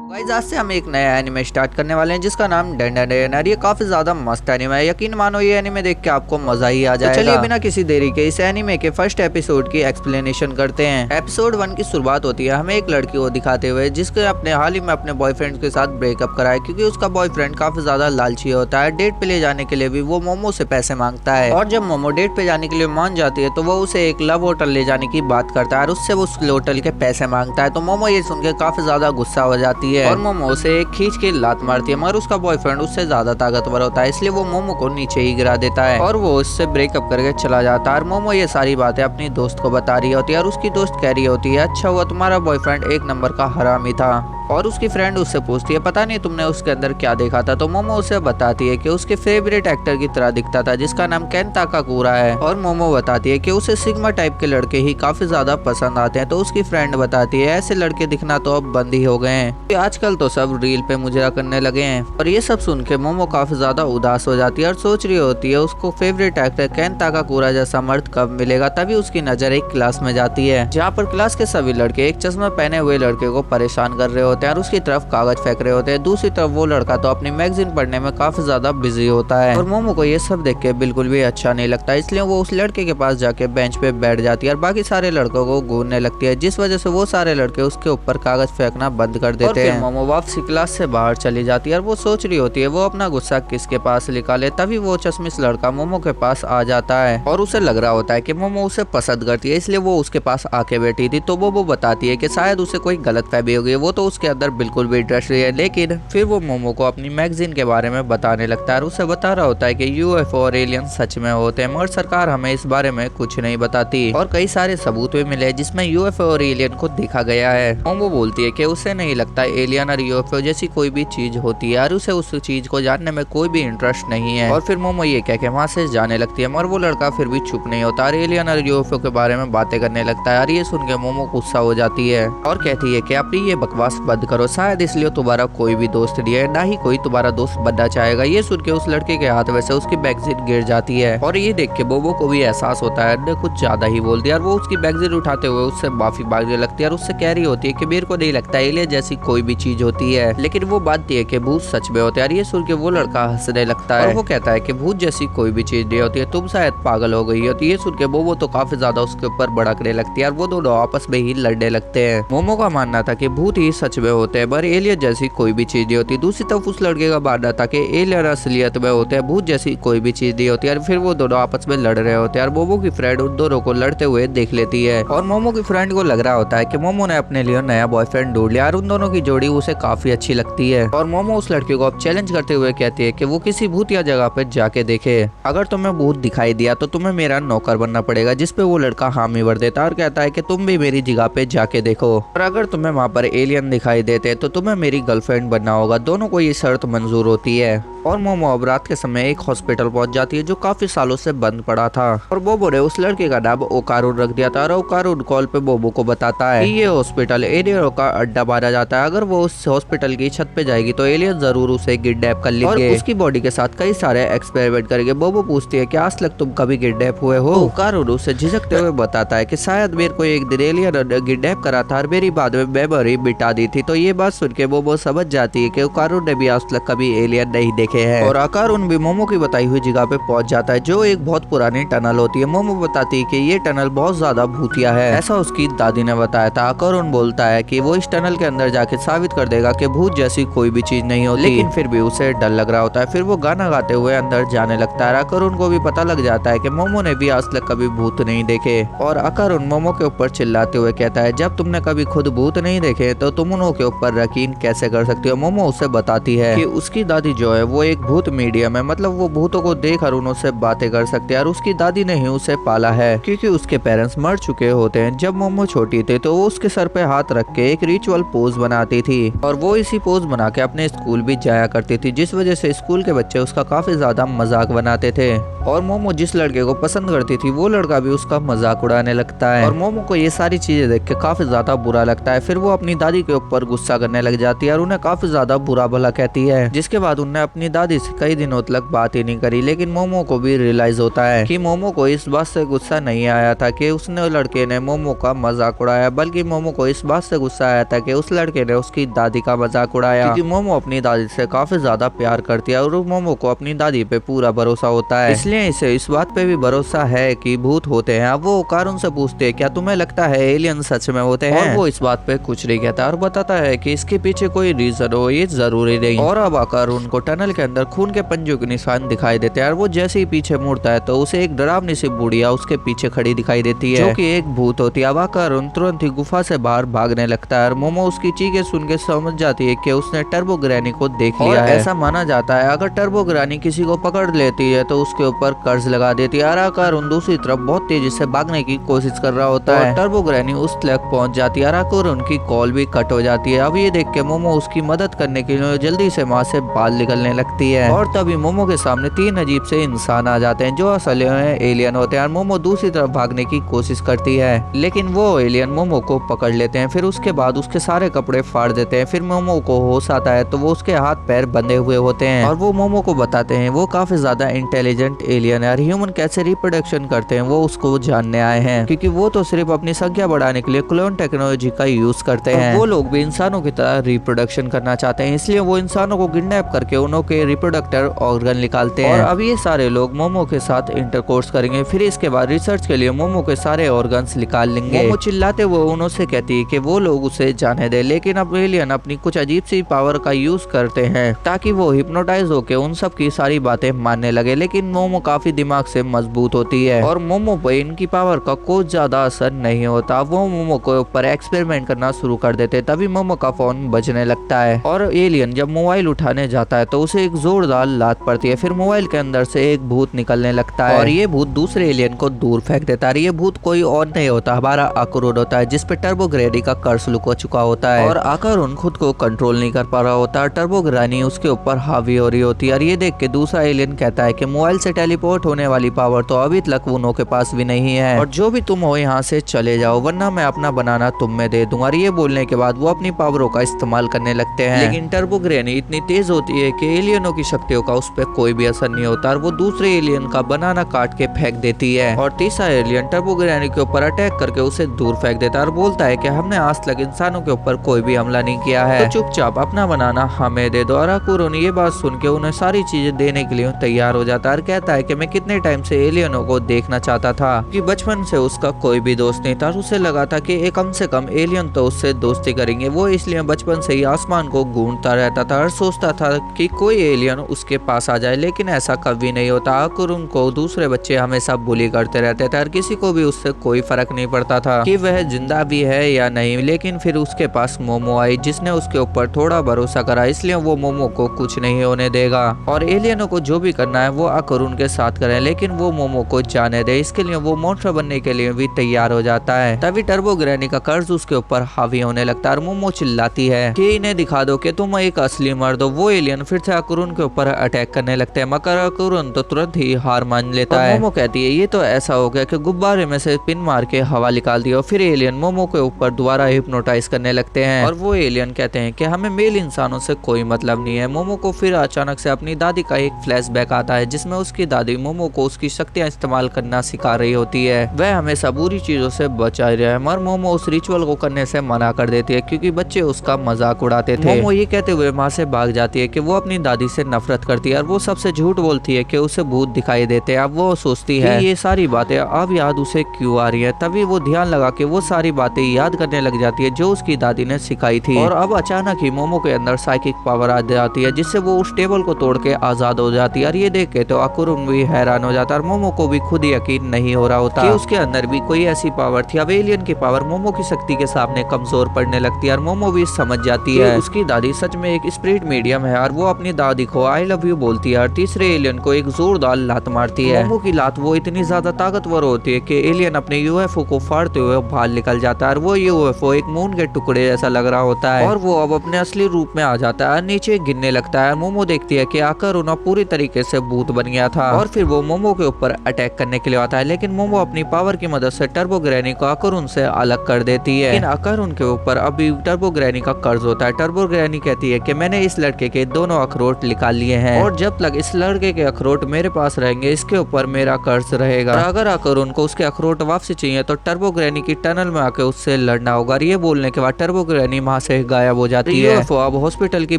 Guys आज से हम एक नया एनिमे स्टार्ट करने वाले हैं जिसका नाम डेंडर। ये काफी ज्यादा मस्त एनिमे है। यकीन मानो ये एनिमे देख के आपको मजा ही आ जाएगा। तो चलिए बिना किसी देरी के इस एनिमे के फर्स्ट एपिसोड की एक्सप्लेनेशन करते हैं। एपिसोड 1 की शुरुआत होती है हमें एक लड़की को दिखाते हुए जिसके अपने हाल ही में अपने बॉयफ्रेंड के साथ ब्रेकअप करा है, क्योंकि उसका बॉयफ्रेंड काफी ज्यादा लालची होता है। डेट पे ले जाने के लिए भी वो मोमो से पैसे मांगता है, और जब मोमो डेट पे जाने के लिए मान जाती है तो वो उसे एक लव होटल ले जाने की बात करता है और उससे वो उस होटल के पैसे मांगता है। तो मोमो ये सुन के काफी ज्यादा गुस्सा हो जाती है और मोमो उसे खींच के लात मारती है, मगर उसका बॉयफ्रेंड उससे ज्यादा ताकतवर होता है, इसलिए वो मोमो को नीचे ही गिरा देता है और वो उससे ब्रेकअप करके चला जाता है। और मोमो ये सारी बातें अपनी दोस्त को बता रही होती है और उसकी दोस्त कह रही होती है अच्छा हुआ तुम्हारा बॉयफ्रेंड एक नंबर का हरामी था। और उसकी फ्रेंड उससे पूछती है पता नहीं तुमने उसके अंदर क्या देखा था। तो मोमो उसे बताती है कि उसके फेवरेट एक्टर की तरह दिखता था जिसका नाम केंता काकुरा है। और मोमो बताती है कि उसे सिग्मा टाइप के लड़के ही काफी ज्यादा पसंद आते हैं। तो उसकी फ्रेंड बताती है ऐसे लड़के दिखना तो अब बंद ही हो गए हैं, आजकल तो सब रील पे मुजरा करने लगे हैं। और ये सब सुन के मोमो काफी ज्यादा उदास हो जाती है और सोच रही होती है उसको फेवरेट एक्टर केंता काकुरा जैसा मर्द कब मिलेगा। तभी उसकी नजर एक क्लास में जाती है जहाँ पर क्लास के सभी लड़के एक चश्मा पहने हुए लड़के को परेशान कर रहे होते हैं और उसकी तरफ कागज फेंक रहे होते हैं। दूसरी तरफ वो लड़का तो अपनी मैगजीन पढ़ने में काफी ज्यादा बिजी होता है और मोमो को ये सब देख के बिल्कुल भी अच्छा नहीं लगता, इसलिए वो उस लड़के के पास जाके बेंच पे बैठ जाती है और बाकी सारे लड़कों को घूरने लगती है, जिस वजह से वो सारे लड़के उसके ऊपर कागज फेंकना बंद कर देते हैं। मोमो वापसी क्लास से बाहर चली जाती है और वो सोच रही होती है वो अपना गुस्सा किसके पास निकाले। तभी वो चश्मिश लड़का मोमो के पास आ जाता है और उसे लग रहा होता है कि मोमो उसे पसंद करती है, इसलिए वो उसके पास आके बैठी थी। तो वो बताती है कि शायद उसे कोई गलतफहमी हो गई, वो तो उसके अंदर बिल्कुल भी इंटरेस्ट रही है। लेकिन फिर वो मोमो को अपनी मैगजीन के बारे में बताने लगता है और उसे बता रहा होता है कि यूएफओ और एलियन सच में होते हैं, मगर सरकार हमें इस बारे में कुछ नहीं बताती और कई सारे सबूत भी मिले जिसमें यूएफओ और एलियन को देखा गया है। मोमो बोलती है कि उसे नहीं लगता एलियन और यूएफओ जैसी कोई भी चीज होती है और उसे उस चीज को जानने में कोई भी इंटरेस्ट नहीं है। और फिर मोमो ये कह के वहाँ से जाने लगती है, मगर वो लड़का फिर भी चुप नहीं होता और एलियन और यूएफओ के बारे में बातें करने लगता है। और ये सुन के मोमो गुस्सा हो जाती है और कहती है कि अपनी ये बकवास बंद करो, शायद इसलिए तुम्हारा कोई भी दोस्त नहीं है, ना ही कोई तुम्हारा दोस्त बनना चाहेगा। ये सुन के उस लड़के के हाथ में से उसकी मैगजीन गिर जाती है और ये देख के मोमो को भी एहसास होता है ने कुछ ज्यादा ही बोल दिया और वो उसकी मैगजीन उठाते हुए उससे माफी मांगने लगती है और उससे कह रही होती है कि मेरे को नहीं लगता एलियन जैसी कोई भी चीज होती है, लेकिन वो मानती है कि भूत सच में होते हैं। ये सुन के वो लड़का हंसने लगता है और वो कहता है कि भूत जैसी कोई भी चीज नहीं होती है, तुम शायद पागल हो गई हो। तो ये सुन के मोमो तो काफी ज्यादा उसके ऊपर भड़कने लगती है और वो दोनों आपस में ही लड़ने लगते हैं। मोमो का मानना था कि भूत ही सच में होते हैं, पर एलियन जैसी कोई भी चीज नहीं होती। दूसरी तरफ उस लड़के का मानना था कि एलियन असलियत में होते हैं, भूत जैसी कोई भी चीज नहीं होती है। फिर वो दोनों आपस में लड़ रहे होते हैं और मोमो की फ्रेंड उन दोनों को लड़ते हुए देख लेती है और मोमो की फ्रेंड को लग रहा होता है कि मोमो ने अपने लिए नया बॉयफ्रेंड ढूंढ लिया और उन दोनों की जोड़ी उसे काफी अच्छी लगती है। और मोमो उस लड़के को अब चैलेंज करते हुए कहती है कि वो किसी भूतिया जगह पे जाके देखे, अगर तुम्हें भूत दिखाई दिया तो तुम्हें मेरा नौकर बनना पड़ेगा। जिसपे वो लड़का हामी भर देता है और कहता है कि तुम भी मेरी जगह पे जाके देखो, और अगर तुम्हें वहाँ पर एलियन दिखाई देते तो तुम्हें मेरी गर्लफ्रेंड बनना होगा। दोनों को ये शर्त मंजूर होती है और मोमो अब रात के समय एक हॉस्पिटल पहुंच जाती है जो काफी सालों से बंद पड़ा था और बोबो ने उस लड़के का नाम ओकारुन रख दिया था और ओकारुन कॉल पे बोबो को बताता है कि ये हॉस्पिटल एलियन का अड्डा माना जाता है, अगर वो उस हॉस्पिटल की छत पे जाएगी तो एलियन जरूर उसे किडनैप कर लेंगे और उसकी बॉडी के साथ कई सारे एक्सपेरिमेंट करेंगे। बोबो पूछती है कि आज तक तुम कभी किडनैप हुए हो। ओकारुन उसे झिझकते हुए बताता है कि शायद मेरे को एक दिन एलियन ने किडनैप करा था और मेरी बाद में मेमोरी मिटा दी थी। तो ये बात सुन के बोबो समझ जाती है कि ओकारुन ने भी आज तक कभी एलियन नहीं देखे है और ओकारुन भी मोमो की बताई हुई जगह पे पहुंच जाता है जो एक बहुत पुरानी टनल होती है। मोमो बताती है कि ये टनल बहुत ज्यादा भूतिया है, ऐसा उसकी दादी ने बताया था। ओकारुन बोलता है कि वो इस टनल के अंदर जाके साबित कर देगा कि भूत जैसी कोई भी चीज नहीं होती, लेकिन फिर भी उसे डर लग रहा होता है। फिर वो गाना गाते हुए अंदर जाने लगता है। ओकारुन को भी पता लग जाता है कि मोमो ने भी आज तक कभी भूत नहीं देखे और ओकारुन मोमो के ऊपर चिल्लाते हुए कहता है जब तुमने कभी खुद भूत नहीं देखे तो तुम उनों के ऊपर यकीन कैसे कर सकती हो। मोमो उसे बताती है कि उसकी दादी जो है वो एक भूत मीडियम है, मतलब वो भूतों को देख कर उनसे बातें कर सकते हैं और उसकी दादी ने ही उसे पाला है क्योंकि उसके पेरेंट्स मर चुके होते हैं। जब मोमो छोटी थी तो वो उसके सर पे हाथ रख के एक रिचुअल पोज बनाती थी और वो इसी पोज बना के अपने स्कूल भी जाया करती थी, जिस वजह से स्कूल के बच्चे उसका काफी ज्यादा मजाक बनाते थे और मोमो जिस लड़के को पसंद करती थी वो लड़का भी उसका मजाक उड़ाने लगता है और मोमो को ये सारी चीजें देख के काफी ज्यादा बुरा लगता है। फिर वो अपनी दादी के ऊपर गुस्सा करने लग जाती है और उन्हें काफी ज्यादा बुरा भला कहती है, जिसके बाद उन्हें अपनी अपनी दादी से कई दिनों तक बात ही नहीं करी, लेकिन मोमो को भी रियलाइज होता है कि मोमो को इस बात से गुस्सा नहीं आया था कि उसने लड़के ने मोमो का मजाक उड़ाया, बल्कि मोमो को इस बात से गुस्सा आया था कि उस लड़के ने उसकी दादी का मजाक उड़ाया, क्योंकि मोमो अपनी दादी से काफी ज्यादा प्यार करती है और मोमो को अपनी दादी पे पूरा भरोसा होता है, इसलिए इसे इस बात पे भी भरोसा है कि भूत होते हैं। अब वो कारून से पूछते हैं क्या तुम्हें लगता है एलियन सच में होते हैं, और वो इस बात पे कुछ नहीं कहता और बताता है कि इसके पीछे कोई रीजन हो ये जरूरी नहीं। और अब आकर उनको टनल के अंदर खून के पंजों के निशान दिखाई देते हैं और वो जैसे ही पीछे मुड़ता है तो उसे एक डरावनी सी बुढ़िया उसके पीछे खड़ी दिखाई देती है, जो कि एक भूत होती है। अब आकर तुरंत ही गुफा से बाहर भागने लगता है और मोमो उसकी चीखें सुन के समझ जाती है कि उसने टर्बो ग्रैनी को देख लिया है। ऐसा माना जाता है अगर टर्बो ग्रैनी किसी को पकड़ लेती है तो उसके ऊपर कर्ज लगा देती है। और आकर दूसरी तरफ बहुत तेजी से भागने की कोशिश कर रहा होता है, टर्बो ग्रैनी उस तक पहुंच जाती है और उनकी कॉल भी कट हो जाती है। अब ये देख के मोमो उसकी मदद करने के लिए जल्दी से वहां से बाल निकलने लगती है और तभी मोमो के सामने 3 अजीब से इंसान आ जाते हैं जो असल में एलियन होते हैं। और मोमो दूसरी तरफ भागने की कोशिश करती है, लेकिन वो एलियन मोमो को पकड़ लेते हैं। फिर उसके बाद उसके सारे कपड़े फाड़ देते हैं। फिर मोमो को होश आता है तो वो उसके हाथ पैर बंधे हुए होते हैं और वो मोमो को बताते हैं वो काफी ज्यादा इंटेलिजेंट एलियन है और ह्यूमन कैसे रिप्रोडक्शन करते हैं वो उसको जानने आए हैं, क्योंकि वो तो सिर्फ अपनी संख्या बढ़ाने के लिए क्लोन टेक्नोलॉजी का यूज करते हैं। वो लोग भी इंसानों की तरह रिप्रोडक्शन करना चाहते हैं, इसलिए वो इंसानों को किडनैप करके उनके रिप्रोडक्टर ऑर्गन निकालते हैं। और अब ये सारे लोग मोमो के साथ इंटरकोर्स करेंगे। फिर इसके बाद रिसर्च के लिए मोमो के सारे ऑर्गन्स निकाल लेंगे। मोमो चिल्लाते हुए उनसे कहती है कि वो लोग उसे जाने दे, लेकिन अब एलियन अपनी कुछ अजीब सी पावर का यूज करते हैं ताकि वो हिप्नोटाइज होके उन सब की सारी बातें मानने लगे। लेकिन मोमो काफी दिमाग से मजबूत होती है और मोमो पे इनकी पावर का कुछ ज्यादा असर नहीं होता। वो मोमो के ऊपर एक्सपेरिमेंट करना शुरू कर देते, तभी मोमो का फोन बजने लगता है और एलियन जब मोबाइल उठाने जाता है तो उसे एक जोरदार लात पड़ती है। फिर मोबाइल के अंदर से एक भूत निकलने लगता है और ये भूत दूसरे एलियन को दूर फेंक देता है। ये भूत कोई और नहीं होता, हमारा आकुरुन होता है जिसपे टर्बो ग्रैनी का कर्ज लुका चुका होता है और आकुरुन खुद को कंट्रोल नहीं कर पा रहा होता। टर्बो ग्रैनी उसके ऊपर हावी हो रही होती है और ये देख के दूसरा एलियन कहता है कि मोबाइल से टेलीपोर्ट होने वाली पावर तो अभी तक उनों के पास भी नहीं है और जो भी तुम हो यहाँ से चले जाओ वरना मैं अपना बनाना तुम में दे दूंगा। और ये बोलने के बाद वो अपनी पावरों का इस्तेमाल करने लगते हैं, लेकिन टर्बो ग्रैनी इतनी तेज होती है कि एलियनों की शक्तियों का उस पर कोई भी असर नहीं होता और वो दूसरे एलियन का बनाना काट के फेंक देती है और तीसरा एलियन टर्बो ग्रैनी के ऊपर अटैक करके उसे दूर फेंक देता है और बोलता है कि हमने आज तक इंसानों के ऊपर कोई भी हमला नहीं किया है, तो चुपचाप अपना बनाना हमें दे दो। और आकुरुन ये बात सुन के उन्हें सारी चीजें देने के लिए तैयार हो जाता है और कहता है कि मैं कितने टाइम से एलियनों को देखना चाहता था, कि बचपन से उसका कोई भी दोस्त नहीं था। उसे लगा था कि एक कम से कम एलियन तो उससे दोस्ती करेंगे। वो इसलिए बचपन से ही आसमान को घूमता रहता था और सोचता था कि कोई एलियन उसके पास आ जाए, लेकिन ऐसा कभी नहीं होता। आकुरुन को दूसरे बच्चे हमेशा बुली करते रहते थे और किसी को भी उससे कोई फर्क नहीं पड़ता था कि वह जिंदा भी है या नहीं। लेकिन फिर उसके पास मोमो आई जिसने उसके ऊपर थोड़ा भरोसा करा, इसलिए वो मोमो को कुछ नहीं होने देगा और एलियनों को जो भी करना है वो आकुरुन के साथ करें, लेकिन वो मोमो को जाने दे। इसके लिए वो मॉन्स्टर बनने के लिए भी तैयार हो जाता है। तभी टर्बो ग्रैनी का कर्ज उसके ऊपर हावी होने लगता है और मोमो चिल्लाती है कि इन्हें दिखा दो कि तुम एक असली मर्द हो। वो एलियन फिर से आकुरुन के ऊपर अटैक करने लगते हैं, मगर आकुरुन तो तुरंत ही हार मान लेता है। मोमो कहती है ये तो ऐसा हो गया कि गुब्बारे में से पिन मार के हवा निकाल दिया। फिर एलियन मोमो के ऊपर दोबारा हिप्नोटाइज करने लगते हैं और वो एलियन कहते हैं कि हमें मेल इंसानों से कोई मतलब नहीं है। मोमो को फिर अचानक से अपनी दादी का एक फ्लैशबैक आता है जिसमें उसकी दादी मोमो को उसकी शक्तियां इस्तेमाल करना सिखा रही होती है। वह हमेशा बुरी चीजों से बचा रहा है, मगर मोमो उस रिचुअल को करने से मना कर देती है क्योंकि बच्चे उसका मजाक उड़ाते थे। मोमो ये कहते हुए वहां से भाग जाती है कि वो अपनी दादी से नफरत करती है और वो सबसे झूठ बोलती है कि उसे भूत दिखाई देते हैं। अब वो सोचती है कि ये सारी बातें अब याद उसे क्यों आ रही है। तभी वो ध्यान लगा के वो सारी बातें याद करने लग जाती है जो उसकी दादी ने सिखाई थी और अब अचानक ही मोमो के अंदर साइकिक पावर आ जाती है जिससे वो उस टेबल को तोड़ के आजाद हो जाती है। और ये देख के तो आकुरुन भी हैरान हो जाता है और मोमो को भी खुद यकीन नहीं हो रहा होता कि उसके अंदर भी कोई ऐसी पावर थी। अब एलियन की पावर मोमो की शक्ति के सामने कमजोर पड़ने लगती है और मोमो भी समझ जाती है उसकी दादी सच में एक स्पिरिट मीडियम है और वो अपनी दादी को आई लव यू बोलती है और तीसरे एलियन को एक जोरदार लात मारती है। मोमो की लात वो इतनी ज्यादा ताकतवर होती है कि एलियन अपने यूएफओ को फाड़ते हुए बाहर निकल जाता है और वो यूएफओ एक मून के टुकड़े जैसा लग रहा होता है और वो अब अपने असली रूप में आ जाता है, नीचे गिरने लगता है। मोमो देखती है कि आकुरुन पूरी तरीके से भूत बन गया था और फिर वो मोमो के ऊपर अटैक करने के लिए आता है, लेकिन मोमो अपनी पावर की मदद से टर्बो ग्रैनी को आकुरुन से अलग कर देती है। लेकिन आकुरुन के ऊपर अभी टर्बो ग्रैनी का कर्ज होता है। टर्बो ग्रैनी कहती है कि मैंने इस लड़के के दोनों अखरोट अखरोट निकाल लिए हैं और जब तक इस लड़के के अखरोट मेरे पास रहेंगे इसके ऊपर मेरा कर्ज रहेगा। और अगर अकरुण को उसके अखरोट वापसी चाहिए तो टर्बो ग्रैनी की टनल में आके उससे लड़ना होगा। और ये बोलने के बाद टर्बो ग्रैनी वहां से गायब हो जाती है। यूएफओ अब हॉस्पिटल की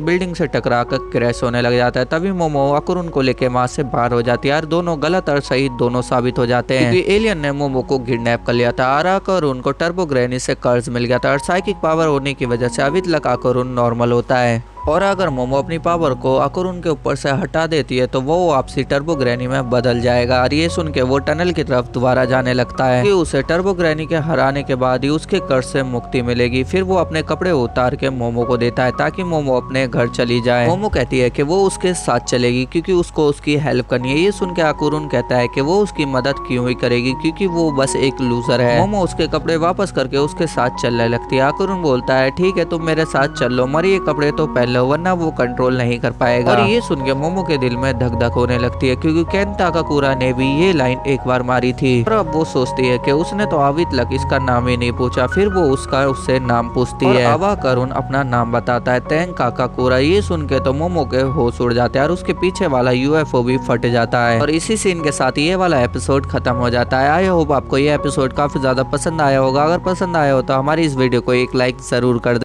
बिल्डिंग से टकरा कर क्रैश होने लग जाता है। तभी मोमो अकरुण को लेके वहां से बाहर हो जाती है और दोनों गलत और सही दोनों साबित हो जाते हैं क्योंकि एलियन ने मोमो को किडनैप कर लिया था। और अकरुण को टर्बो ग्रैनी से कर्ज मिल गया था और साइकिक पावर होने की वजह से अभी तक अकरुण नॉर्मल होता है। और अगर मोमो अपनी पावर को अकरुण के ऊपर से हटा देती है तो वो वापसी टर्बो ग्रैनी में बदल जाएगा। और ये सुन के वो टनल की तरफ दोबारा जाने लगता है कि उसे टर्बो ग्रैनी के हराने के बाद ही उसके कर्ज से मुक्ति मिलेगी। फिर वो अपने कपड़े उतार के मोमो को देता है ताकि मोमो अपने घर चली जाए। मोमो कहती है कि वो उसके साथ चलेगी क्योंकि उसको उसकी हेल्प करनी है। ये सुन के अकरुण कहता है कि वो उसकी मदद क्यों ही करेगी क्योंकि वो बस एक लूजर है। मोमो उसके कपड़े वापस करके उसके साथ चलने लगती है। अकरुण बोलता है ठीक है तुम मेरे साथ चल लो मगर ये कपड़े तो पहन लो वरना वो कंट्रोल नहीं कर पाएगा। और ये सुन के मोमो के दिल में धक धक होने लगती है क्योंकि केन ताकाकुरा ने भी ये लाइन एक बार मारी थी। और अब वो सोचती है कि उसने तो अभी तक इसका नाम ही नहीं पूछा। फिर वो उससे नाम पूछती है। अब अकरुण अपना नाम बताता है तेन काकाकुरा। ये सुन के तो मोमो के होश उड़ जाते हैं और उसके पीछे वाला यूएफओ भी फट जाता है। और इसी सीन के साथ ये वाला एपिसोड खत्म हो जाता है। आई होप आपको ये एपिसोड काफी ज्यादा पसंद आया होगा। अगर पसंद आया हो तो हमारी इस वीडियो को एक लाइक जरूर कर दे।